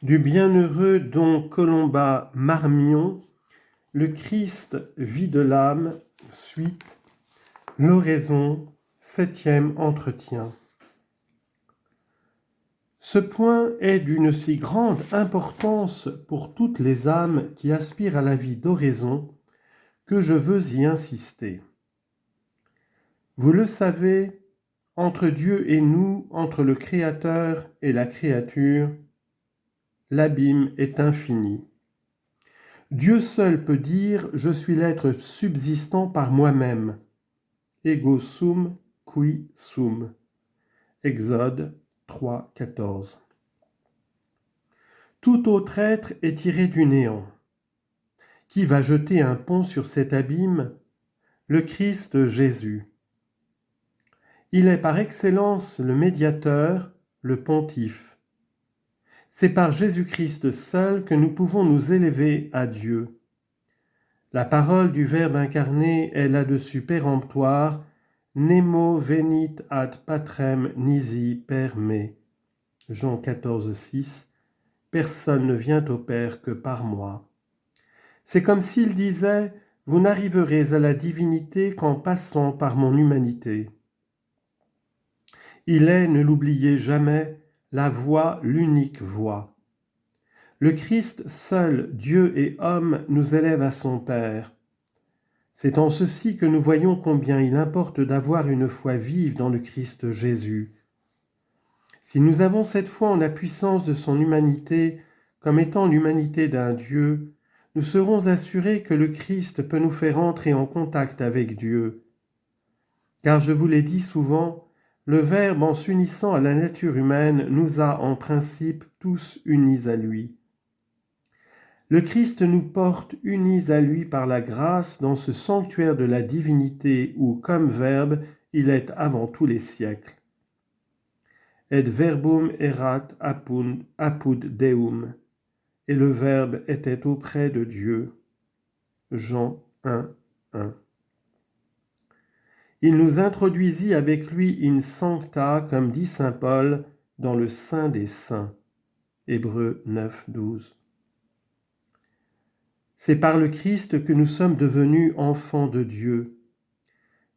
Du bienheureux Don Colomba Marmion, le Christ vie de l'âme, suite, l'oraison, 7e entretien. Ce point est d'une si grande importance pour toutes les âmes qui aspirent à la vie d'oraison que je veux y insister. Vous le savez, entre Dieu et nous, entre le Créateur et la créature, l'abîme est infini. Dieu seul peut dire « Je suis l'être subsistant par moi-même ». Ego sum qui sum. Exode 3, 14. Tout autre être est tiré du néant. Qui va jeter un pont sur cet abîme? Le Christ Jésus. Il est par excellence le médiateur, le pontife. C'est par Jésus-Christ seul que nous pouvons nous élever à Dieu. La parole du Verbe incarné est là-dessus péremptoire, Nemo venit ad patrem nisi per me. Jean 14, 6. Personne ne vient au Père que par moi. C'est comme s'il disait « Vous n'arriverez à la divinité qu'en passant par mon humanité ». Il est, ne l'oubliez jamais, la voie, l'unique voie. Le Christ seul, Dieu et homme, nous élève à son Père. C'est en ceci que nous voyons combien il importe d'avoir une foi vive dans le Christ Jésus. Si nous avons cette foi en la puissance de son humanité, comme étant l'humanité d'un Dieu, nous serons assurés que le Christ peut nous faire entrer en contact avec Dieu. Car je vous l'ai dit souvent, le Verbe, en s'unissant à la nature humaine, nous a en principe tous unis à lui. Le Christ nous porte unis à lui par la grâce dans ce sanctuaire de la divinité où, comme Verbe, il est avant tous les siècles. Et verbum erat apud Deum. Et le Verbe était auprès de Dieu. Jean 1, 1. Il nous introduisit avec lui in sancta, comme dit saint Paul, dans le Saint des Saints. Hébreux 9, 12. C'est par le Christ que nous sommes devenus enfants de Dieu.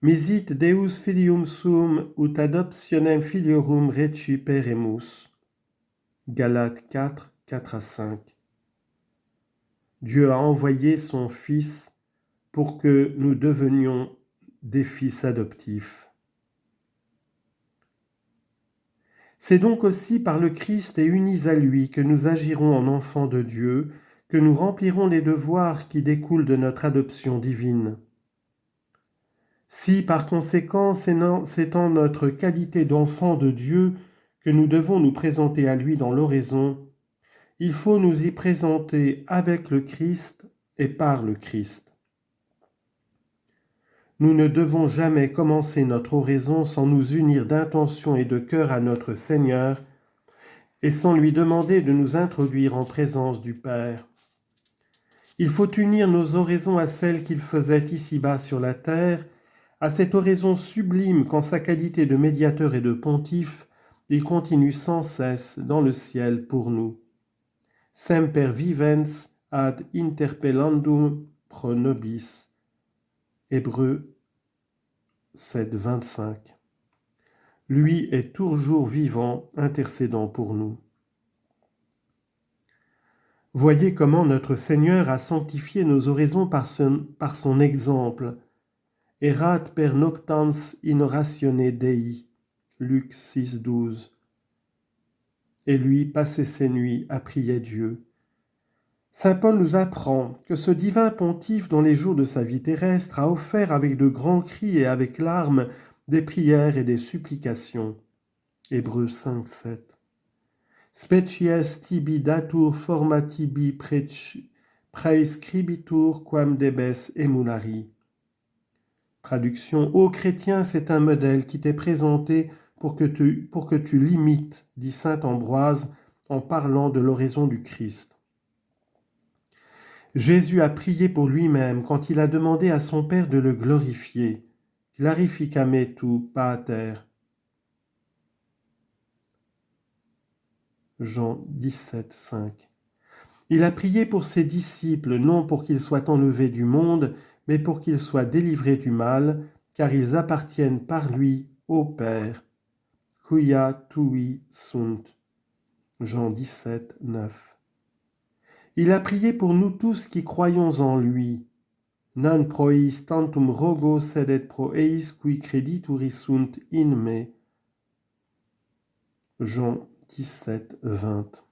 Misit Deus filium sum ut adoptionem filiorum reciperemus. Galates 4, 4 à 5. Dieu a envoyé son Fils pour que nous devenions des fils adoptifs. C'est donc aussi par le Christ et unis à lui que nous agirons en enfants de Dieu, que nous remplirons les devoirs qui découlent de notre adoption divine. Si, par conséquent, c'est en notre qualité d'enfants de Dieu que nous devons nous présenter à lui dans l'oraison, il faut nous y présenter avec le Christ et par le Christ. Nous ne devons jamais commencer notre oraison sans nous unir d'intention et de cœur à notre Seigneur et sans lui demander de nous introduire en présence du Père. Il faut unir nos oraisons à celles qu'il faisait ici-bas sur la terre, à cette oraison sublime qu'en sa qualité de médiateur et de pontife, il continue sans cesse dans le ciel pour nous. Semper vivens ad interpellandum pro nobis. Hébreux 7, 25. Lui est toujours vivant, intercédant pour nous. Voyez comment notre Seigneur a sanctifié nos oraisons par son exemple. Erat per noctans in oratione Dei. Luc 6, 12. Et lui passait ses nuits à prier Dieu. Saint Paul nous apprend que ce divin pontife, dans les jours de sa vie terrestre, a offert avec de grands cris et avec larmes des prières et des supplications. Hébreux 5, 7. Species tibi datur forma tibi praescribitur quam debes emulari. Traduction: Ô chrétien, c'est un modèle qui t'est présenté pour que tu l'imites, dit saint Ambroise en parlant de l'oraison du Christ. Jésus a prié pour lui-même quand il a demandé à son Père de le glorifier. Glorificame tu, Pater. Jean 17, 5. Il a prié pour ses disciples, non pour qu'ils soient enlevés du monde, mais pour qu'ils soient délivrés du mal, car ils appartiennent par lui au Père. Quia tui sunt. Jean 17, 9. Il a prié pour nous tous qui croyons en lui. Non pro eis tantum rogo, sed et pro eis qui credituri sunt in me. Jean 17, 20.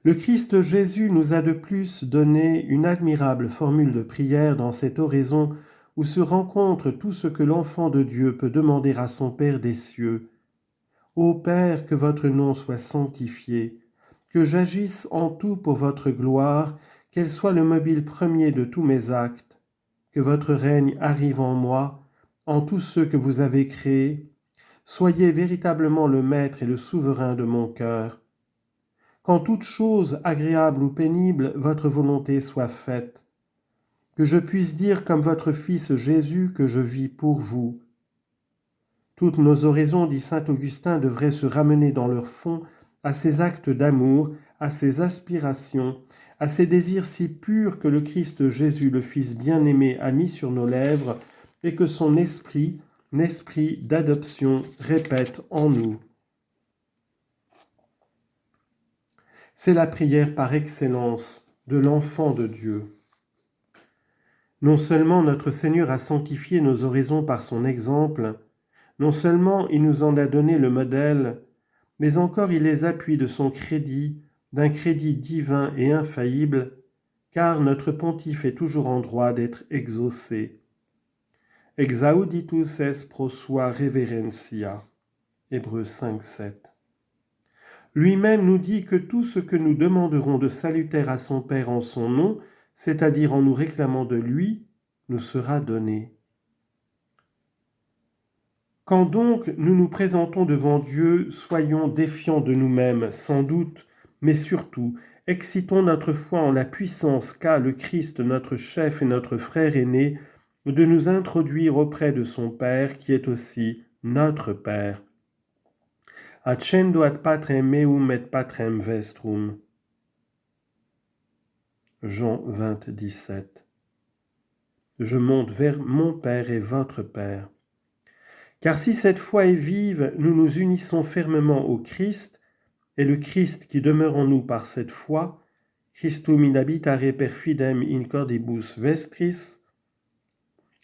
Le Christ Jésus nous a de plus donné une admirable formule de prière dans cette oraison où se rencontre tout ce que l'enfant de Dieu peut demander à son Père des cieux. Ô Père, que votre nom soit sanctifié, que j'agisse en tout pour votre gloire, qu'elle soit le mobile premier de tous mes actes, que votre règne arrive en moi, en tous ceux que vous avez créés. Soyez véritablement le maître et le souverain de mon cœur. Qu'en toute chose, agréable ou pénible, votre volonté soit faite. Que je puisse dire comme votre Fils Jésus que je vis pour vous. Toutes nos oraisons, dit saint Augustin, devraient se ramener dans leur fond à ces actes d'amour, à ces aspirations, à ces désirs si purs que le Christ Jésus, le Fils bien-aimé, a mis sur nos lèvres et que son esprit d'adoption, répète en nous. C'est la prière par excellence de l'enfant de Dieu. Non seulement notre Seigneur a sanctifié nos oraisons par son exemple, non seulement il nous en a donné le modèle, mais encore il les appuie de son crédit, d'un crédit divin et infaillible, car notre pontife est toujours en droit d'être exaucé. Exauditus es pro sua reverentia. Hébreux 5, 7. Lui-même nous dit que tout ce que nous demanderons de salutaire à son Père en son nom, c'est-à-dire en nous réclamant de lui, nous sera donné. Quand donc nous nous présentons devant Dieu, soyons défiants de nous-mêmes, sans doute, mais surtout, excitons notre foi en la puissance qu'a le Christ, notre chef et notre frère aîné, de nous introduire auprès de son Père, qui est aussi notre Père. Accendo ad patrem meum et patrem vestrum. Jean 20, 17. Je monte vers mon Père et votre Père. Car si cette foi est vive, nous nous unissons fermement au Christ, et le Christ qui demeure en nous par cette foi, Christum in habitare per fidem in cordibus vestris,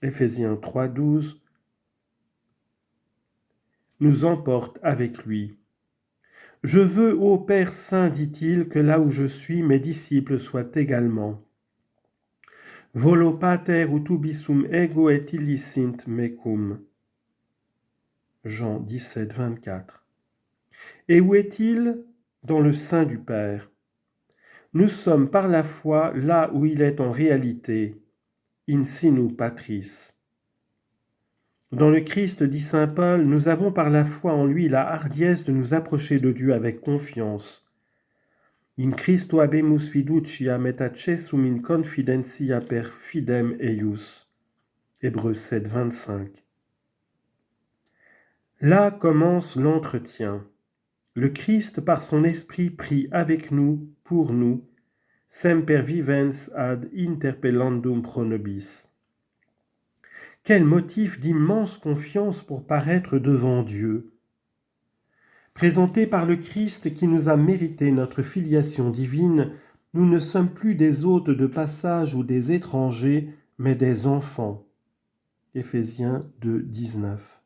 Éphésiens 3, 12, nous emporte avec lui. Je veux, ô Père saint, dit-il, que là où je suis, mes disciples soient également. Volo pater ut ubisum ego et illicint mecum. Jean 17, 24. Et où est-il? Dans le sein du Père. Nous sommes par la foi là où il est en réalité, in sinu patris. Dans le Christ, dit saint Paul, nous avons par la foi en lui la hardiesse de nous approcher de Dieu avec confiance. In Christo habemus fiduciam et accessum in confidentia per fidem eius. Hébreux 7, 25. Là commence l'entretien. Le Christ, par son esprit, prie avec nous, pour nous, semper vivens ad interpellandum pro nobis. Quel motif d'immense confiance pour paraître devant Dieu. Présentés par le Christ qui nous a mérité notre filiation divine, nous ne sommes plus des hôtes de passage ou des étrangers, mais des enfants. Éphésiens 2, 19.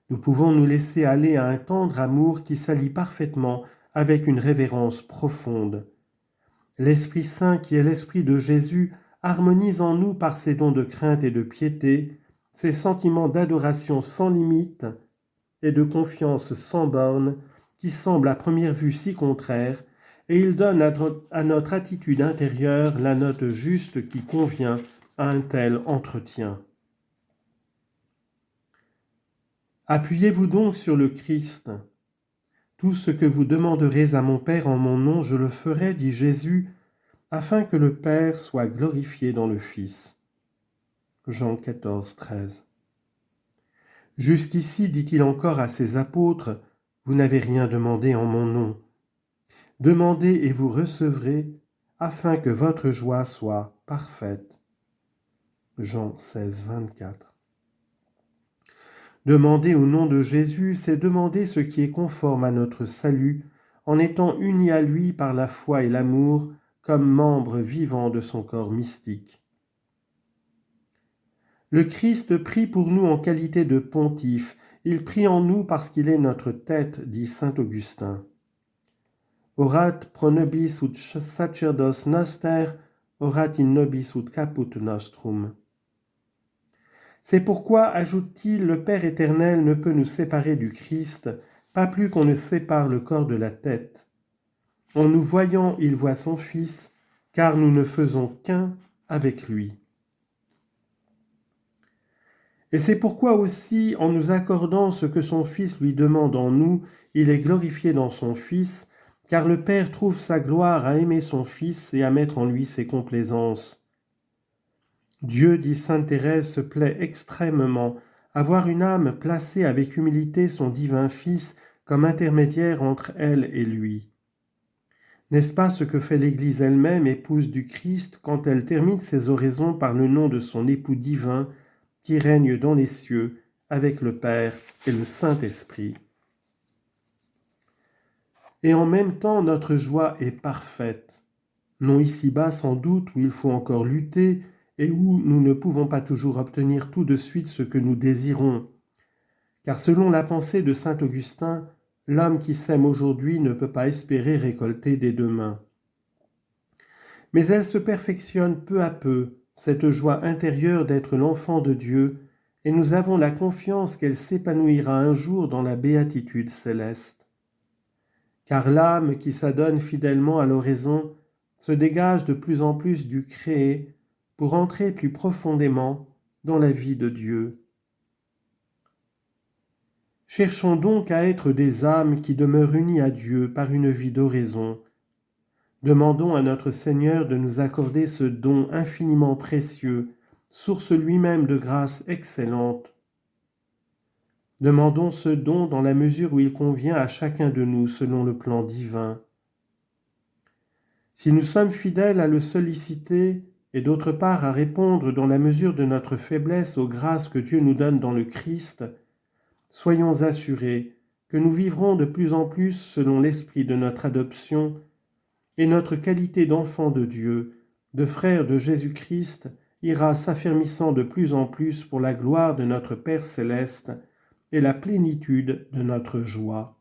Nous pouvons nous laisser aller à un tendre amour qui s'allie parfaitement avec une révérence profonde. L'Esprit Saint, qui est l'Esprit de Jésus, harmonise en nous par ses dons de crainte et de piété, ses sentiments d'adoration sans limite et de confiance sans borne, qui semblent à première vue si contraires, et il donne à notre attitude intérieure la note juste qui convient à un tel entretien. Appuyez-vous donc sur le Christ. Tout ce que vous demanderez à mon Père en mon nom, je le ferai, dit Jésus, afin que le Père soit glorifié dans le Fils. Jean 14, 13. Jusqu'ici, dit-il encore à ses apôtres, vous n'avez rien demandé en mon nom. Demandez et vous recevrez, afin que votre joie soit parfaite. Jean 16, 24. Demander au nom de Jésus, c'est demander ce qui est conforme à notre salut, en étant unis à lui par la foi et l'amour, comme membres vivants de son corps mystique. Le Christ prie pour nous en qualité de pontife, il prie en nous parce qu'il est notre tête, dit saint Augustin. Orat pro nobis ut sacerdos noster, orat in nobis ut caput nostrum. C'est pourquoi, ajoute-t-il, le Père éternel ne peut nous séparer du Christ, pas plus qu'on ne sépare le corps de la tête. En nous voyant, il voit son Fils, car nous ne faisons qu'un avec lui. Et c'est pourquoi aussi, en nous accordant ce que son Fils lui demande en nous, il est glorifié dans son Fils, car le Père trouve sa gloire à aimer son Fils et à mettre en lui ses complaisances. Dieu, dit sainte Thérèse, se plaît extrêmement à voir une âme placer avec humilité son divin Fils comme intermédiaire entre elle et lui. N'est-ce pas ce que fait l'Église elle-même, épouse du Christ, quand elle termine ses oraisons par le nom de son époux divin qui règne dans les cieux avec le Père et le Saint-Esprit. Et en même temps, notre joie est parfaite, non ici-bas sans doute où il faut encore lutter et où nous ne pouvons pas toujours obtenir tout de suite ce que nous désirons. Car selon la pensée de saint Augustin, l'homme qui sème aujourd'hui ne peut pas espérer récolter dès demain. Mais elle se perfectionne peu à peu, cette joie intérieure d'être l'enfant de Dieu, et nous avons la confiance qu'elle s'épanouira un jour dans la béatitude céleste. Car l'âme qui s'adonne fidèlement à l'oraison se dégage de plus en plus du créé pour entrer plus profondément dans la vie de Dieu. Cherchons donc à être des âmes qui demeurent unies à Dieu par une vie d'oraison. Demandons à notre Seigneur de nous accorder ce don infiniment précieux, source lui-même de grâce excellente. Demandons ce don dans la mesure où il convient à chacun de nous selon le plan divin. Si nous sommes fidèles à le solliciter et d'autre part à répondre dans la mesure de notre faiblesse aux grâces que Dieu nous donne dans le Christ, soyons assurés que nous vivrons de plus en plus selon l'esprit de notre adoption et notre qualité d'enfant de Dieu, de frère de Jésus-Christ, ira s'affermissant de plus en plus pour la gloire de notre Père céleste et la plénitude de notre joie.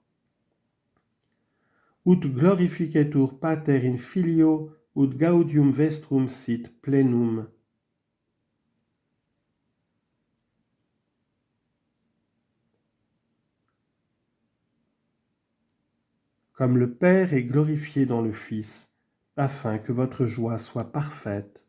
Ut glorificetur Pater in Filio, ut gaudium vestrum sit plenum. Comme le Père est glorifié dans le Fils, afin que votre joie soit parfaite.